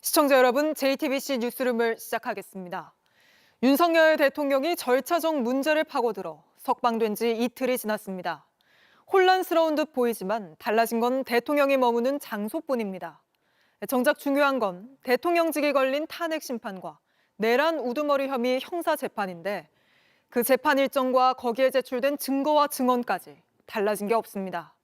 시청자 여러분, JTBC 뉴스룸을 시작하겠습니다. 윤석열 대통령이 절차적 문제를 파고들어 석방된 지 이틀이 지났습니다. 혼란스러운 듯 보이지만 달라진 건 대통령이 머무는 장소뿐입니다. 정작 중요한 건 대통령직이 걸린 탄핵 심판과 내란 우두머리 혐의 형사 재판인데 그 재판 일정과 거기에 제출된 증거와 증언까지 달라진 게 없습니다.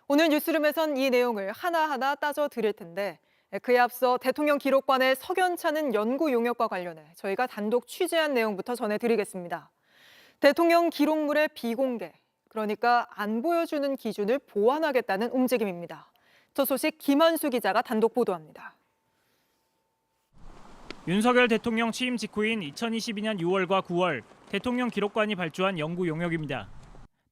오늘 뉴스룸에선 이 내용을 하나하나 따져 드릴 텐데 그에 앞서 대통령 기록관의 석연찮은 연구 용역과 관련해 저희가 단독 취재한 내용부터 전해드리겠습니다. 대통령 기록물의 비공개, 그러니까 안 보여주는 기준을 보완하겠다는 움직임입니다. 저 소식 김한수 기자가 단독 보도합니다. 윤석열 대통령 취임 직후인 2022년 6월과 9월 대통령 기록관이 발주한 연구 용역입니다.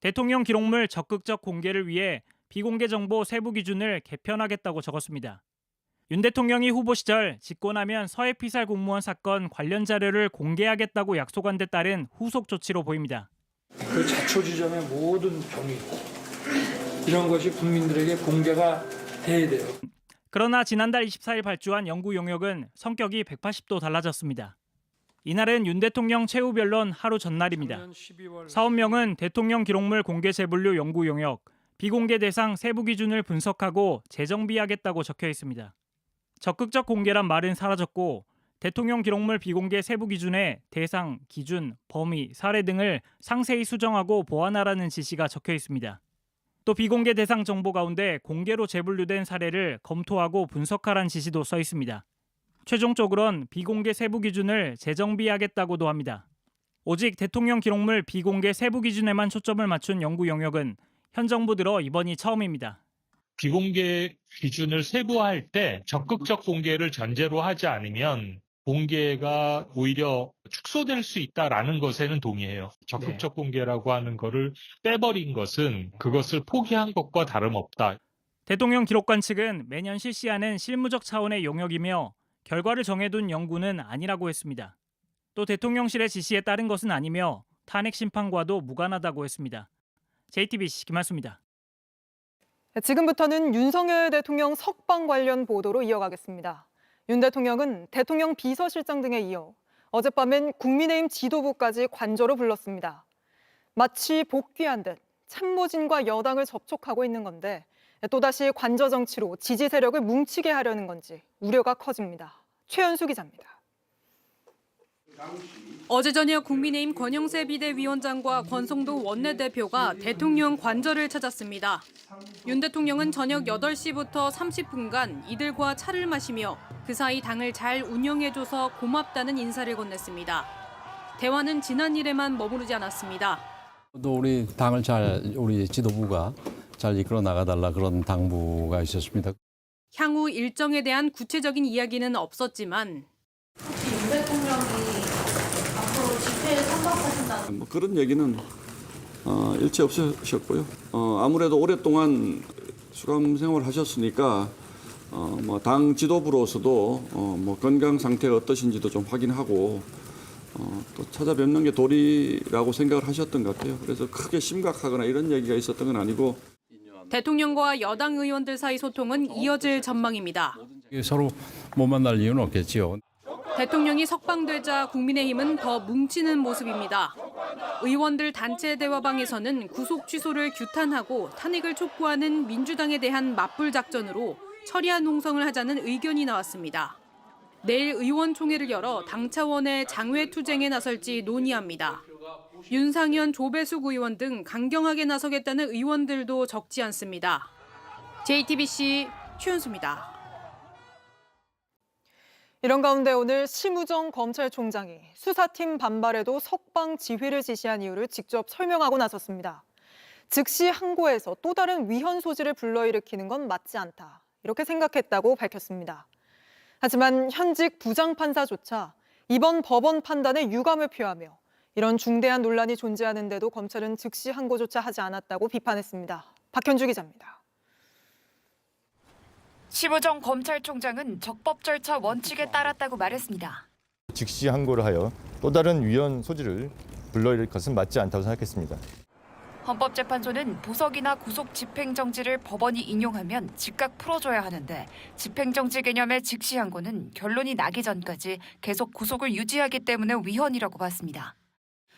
대통령 기록물 적극적 공개를 위해 비공개 정보 세부 기준을 개편하겠다고 적었습니다. 윤 대통령이 후보 시절 집권하면 서해피살 공무원 사건 관련 자료를 공개하겠다고 약속한 데 따른 후속 조치로 보입니다. 그 자초지점의 모든 경위 이런 것이 국민들에게 공개가 돼야 돼요. 그러나 지난달 24일 발주한 연구 용역은 성격이 180도 달라졌습니다. 이날은 윤 대통령 최후 변론 하루 전날입니다. 사업명은 대통령 기록물 공개 재분류 연구 용역, 비공개 대상 세부 기준을 분석하고 재정비하겠다고 적혀 있습니다. 적극적 공개란 말은 사라졌고 대통령 기록물 비공개 세부 기준에 대상, 기준, 범위, 사례 등을 상세히 수정하고 보완하라는 지시가 적혀 있습니다. 또 비공개 대상 정보 가운데 공개로 재분류된 사례를 검토하고 분석하라는 지시도 써 있습니다. 최종적으론 비공개 세부 기준을 재정비하겠다고도 합니다. 오직 대통령 기록물 비공개 세부 기준에만 초점을 맞춘 연구 영역은 현 정부 들어 이번이 처음입니다. 비공개 기준을 세부화할 때 적극적 공개를 전제로 하지 않으면 공개가 오히려 축소될 수 있다라는 것에는 동의해요. 적극적 공개라고 하는 것을 빼버린 것은 그것을 포기한 것과 다름없다. 대통령 기록관 측은 매년 실시하는 실무적 차원의 용역이며 결과를 정해둔 연구는 아니라고 했습니다. 또 대통령실의 지시에 따른 것은 아니며 탄핵 심판과도 무관하다고 했습니다. JTBC 김한수입니다. 지금부터는 윤석열 대통령 석방 관련 보도로 이어가겠습니다. 윤 대통령은 대통령 비서실장 등에 이어 어젯밤엔 국민의힘 지도부까지 관저로 불렀습니다. 마치 복귀한 듯 참모진과 여당을 접촉하고 있는 건데 또다시 관저 정치로 지지 세력을 뭉치게 하려는 건지 우려가 커집니다. 최연수 기자입니다. 어제 저녁 국민의힘 권영세 비대위원장과 권성도 원내대표가 대통령 관저를 찾았습니다. 윤 대통령은 저녁 8시부터 30분간 이들과 차를 마시며 그 사이 당을 잘 운영해줘서 고맙다는 인사를 건넸습니다. 대화는 지난 일에만 머무르지 않았습니다. 또 우리 당을 우리 지도부가 잘 이끌어 나가달라 그런 당부가 있었습니다. 향후 일정에 대한 구체적인 이야기는 없었지만 혹시 윤 대통령이 앞으로 집회에 참석하신다는 그런 얘기는 일체 없으셨고요. 아무래도 오랫동안 수감 생활을 하셨으니까 당 지도부로서도 건강 상태가 어떠신지도 좀 확인하고 또 찾아뵙는 게 도리라고 생각을 하셨던 것 같아요. 그래서 크게 심각하거나 이런 얘기가 있었던 건 아니고. 대통령과 여당 의원들 사이 소통은 이어질 전망입니다. 서로 못 만날 이유는 없겠지요. 대통령이 석방되자 국민의힘은 더 뭉치는 모습입니다. 의원들 단체 대화방에서는 구속 취소를 규탄하고 탄핵을 촉구하는 민주당에 대한 맞불 작전으로 처리한 농성을 하자는 의견이 나왔습니다. 내일 의원총회를 열어 당 차원의 장외투쟁에 나설지 논의합니다. 윤상현, 조배숙 의원 등 강경하게 나서겠다는 의원들도 적지 않습니다. JTBC 최연수입니다. 이런 가운데 오늘 심우정 검찰총장이 수사팀 반발에도 석방 지휘를 지시한 이유를 직접 설명하고 나섰습니다. 즉시 항고해서 또 다른 위헌 소지를 불러일으키는 건 맞지 않다. 이렇게 생각했다고 밝혔습니다. 하지만 현직 부장판사조차 이번 법원 판단에 유감을 표하며 이런 중대한 논란이 존재하는데도 검찰은 즉시 항고조차 하지 않았다고 비판했습니다. 박현주 기자입니다. 심우정 검찰총장은 적법 절차 원칙에 따랐다고 말했습니다. 즉시 항고를 하여 또 다른 위헌 소지를 불러일으킬 것은 맞지 않다고 생각했습니다. 헌법재판소는 보석이나 구속 집행정지를 법원이 인용하면 즉각 풀어줘야 하는데 집행정지 개념의 직시항고는 결론이 나기 전까지 계속 구속을 유지하기 때문에 위헌이라고 봤습니다.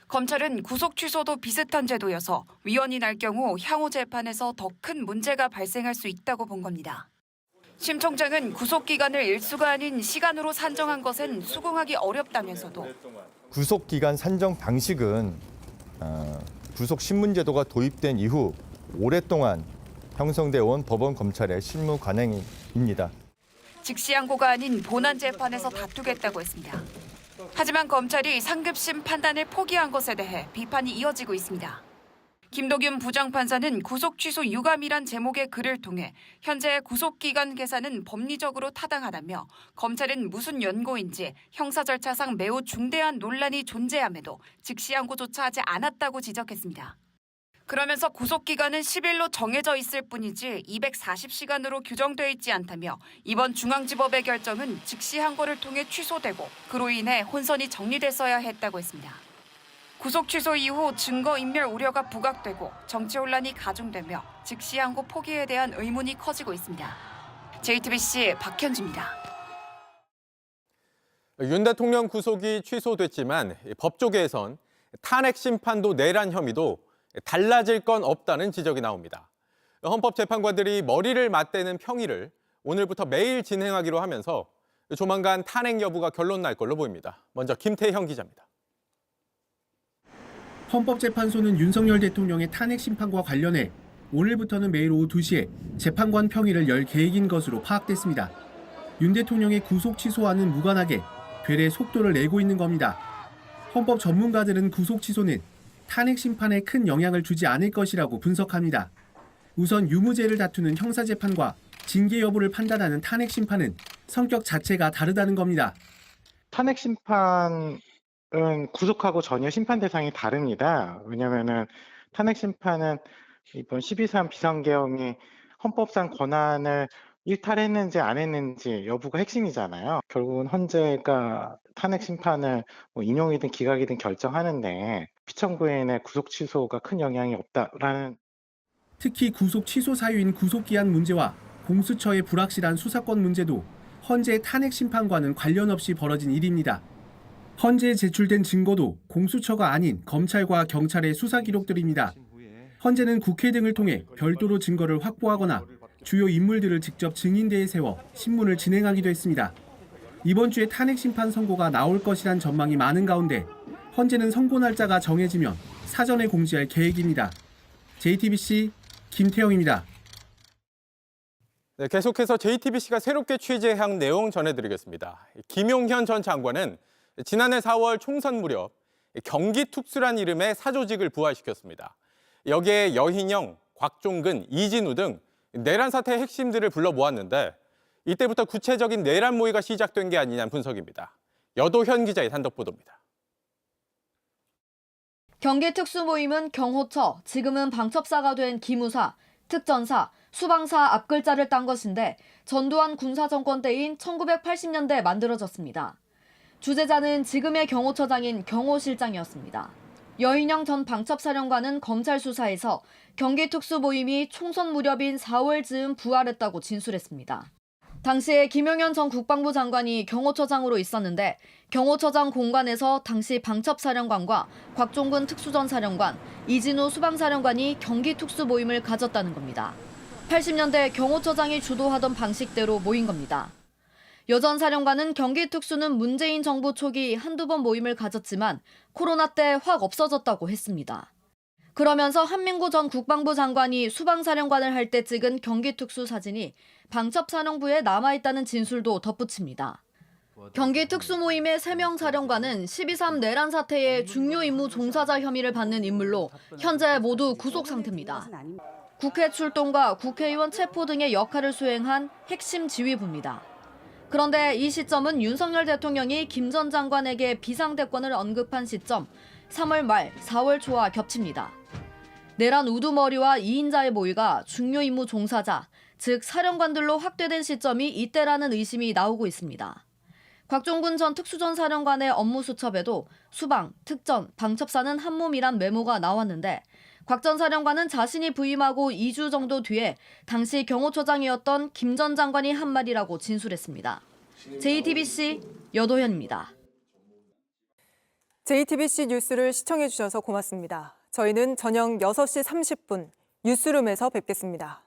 검찰은 구속 취소도 비슷한 제도여서 위헌이 날 경우 향후 재판에서 더 큰 문제가 발생할 수 있다고 본 겁니다. 심 총장은 구속기간을 일수가 아닌 시간으로 산정한 것은 수긍하기 어렵다면서도 구속기간 산정 방식은 구속 신문제도가 도입된 이후 오랫동안 형성돼 온 법원 검찰의 실무 관행입니다. 직시항고가 아닌 본안 재판에서 다투겠다고 했습니다. 하지만 검찰이 상급심 판단을 포기한 것에 대해 비판이 이어지고 있습니다. 김도균 부장판사는 구속 취소 유감이란 제목의 글을 통해 현재 구속기간 계산은 법리적으로 타당하다며 검찰은 무슨 연고인지 형사 절차상 매우 중대한 논란이 존재함에도 직시항고조차 하지 않았다고 지적했습니다. 그러면서 구속기간은 10일로 정해져 있을 뿐이지 240시간으로 규정돼 있지 않다며 이번 중앙지법의 결정은 직시항고를 통해 취소되고 그로 인해 혼선이 정리됐어야 했다고 했습니다. 구속 취소 이후 증거인멸 우려가 부각되고 정치 혼란이 가중되며 직시항고 포기에 대한 의문이 커지고 있습니다. JTBC 박현주입니다. 윤 대통령 구속이 취소됐지만 법조계에선 탄핵 심판도 내란 혐의도 달라질 건 없다는 지적이 나옵니다. 헌법재판관들이 머리를 맞대는 평의를 오늘부터 매일 진행하기로 하면서 조만간 탄핵 여부가 결론 날 걸로 보입니다. 먼저 김태형 기자입니다. 헌법재판소는 윤석열 대통령의 탄핵 심판과 관련해 오늘부터는 매일 오후 2시에 재판관 평의를 열 계획인 것으로 파악됐습니다. 윤 대통령의 구속 취소와는 무관하게 되레 속도를 내고 있는 겁니다. 헌법 전문가들은 구속 취소는 탄핵 심판에 큰 영향을 주지 않을 것이라고 분석합니다. 우선 유무죄를 다투는 형사재판과 징계 여부를 판단하는 탄핵 심판은 성격 자체가 다르다는 겁니다. 탄핵 심판은 구속하고 전혀 심판 대상이 다릅니다. 왜냐하면 탄핵 심판은 이번 12.3 비상계엄이 헌법상 권한을 일탈했는지 안 했는지 여부가 핵심이잖아요. 결국은 헌재가 탄핵 심판을 인용이든 기각이든 결정하는데 피청구인의 구속 취소가 큰 영향이 없다라는. 특히 구속 취소 사유인 구속기한 문제와 공수처의 불확실한 수사권 문제도 헌재의 탄핵 심판과는 관련 없이 벌어진 일입니다. 헌재에 제출된 증거도 공수처가 아닌 검찰과 경찰의 수사 기록들입니다. 헌재는 국회 등을 통해 별도로 증거를 확보하거나 주요 인물들을 직접 증인대에 세워 신문을 진행하기도 했습니다. 이번 주에 탄핵 심판 선고가 나올 것이란 전망이 많은 가운데 헌재는 선고 날짜가 정해지면 사전에 공지할 계획입니다. JTBC 김태형입니다. 네, 계속해서 JTBC가 새롭게 취재한 내용 전해드리겠습니다. 김용현 전 장관은 지난해 4월 총선 무렵 경기특수란 이름의 사조직을 부활시켰습니다. 여기에 여인영, 곽종근, 이진우 등 내란 사태의 핵심들을 불러 모았는데 이때부터 구체적인 내란 모의가 시작된 게 아니냐는 분석입니다. 여도현 기자의 단독 보도입니다. 경기특수모임은 경호처, 지금은 방첩사가 된 기무사, 특전사, 수방사 앞글자를 딴 것인데 전두환 군사정권 때인 1980년대 만들어졌습니다. 주재자는 지금의 경호처장인 경호실장이었습니다. 여인영 전 방첩사령관은 검찰 수사에서 경기특수모임이 총선 무렵인 4월 즈음 부활했다고 진술했습니다. 당시에 김용현 전 국방부 장관이 경호처장으로 있었는데 경호처장 공관에서 당시 방첩사령관과 곽종근 특수전사령관, 이진우 수방사령관이 경기특수모임을 가졌다는 겁니다. 80년대 경호처장이 주도하던 방식대로 모인 겁니다. 여 전 사령관은 경기특수는 문재인 정부 초기 한두 번 모임을 가졌지만 코로나 때 확 없어졌다고 했습니다. 그러면서 한민구 전 국방부 장관이 수방사령관을 할 때 찍은 경기특수 사진이 방첩사령부에 남아있다는 진술도 덧붙입니다. 경기특수모임의 3명 사령관은 12.3 내란 사태의 중요 임무 종사자 혐의를 받는 인물로 현재 모두 구속 상태입니다. 국회 출동과 국회의원 체포 등의 역할을 수행한 핵심 지휘부입니다. 그런데 이 시점은 윤석열 대통령이 김 전 장관에게 비상대권을 언급한 시점 3월 말 4월 초와 겹칩니다. 내란 우두머리와 2인자의 모의가 중요 임무 종사자, 즉 사령관들로 확대된 시점이 이때라는 의심이 나오고 있습니다. 곽종근 전 특수전사령관의 업무 수첩에도 수방, 특전, 방첩사는 한몸이란 메모가 나왔는데 곽 전 사령관은 자신이 부임하고 2주 정도 뒤에 당시 경호처장이었던 김 전 장관이 한 말이라고 진술했습니다. JTBC 여도현입니다. JTBC 뉴스를 시청해 주셔서 고맙습니다. 저희는 저녁 6시 30분 뉴스룸에서 뵙겠습니다.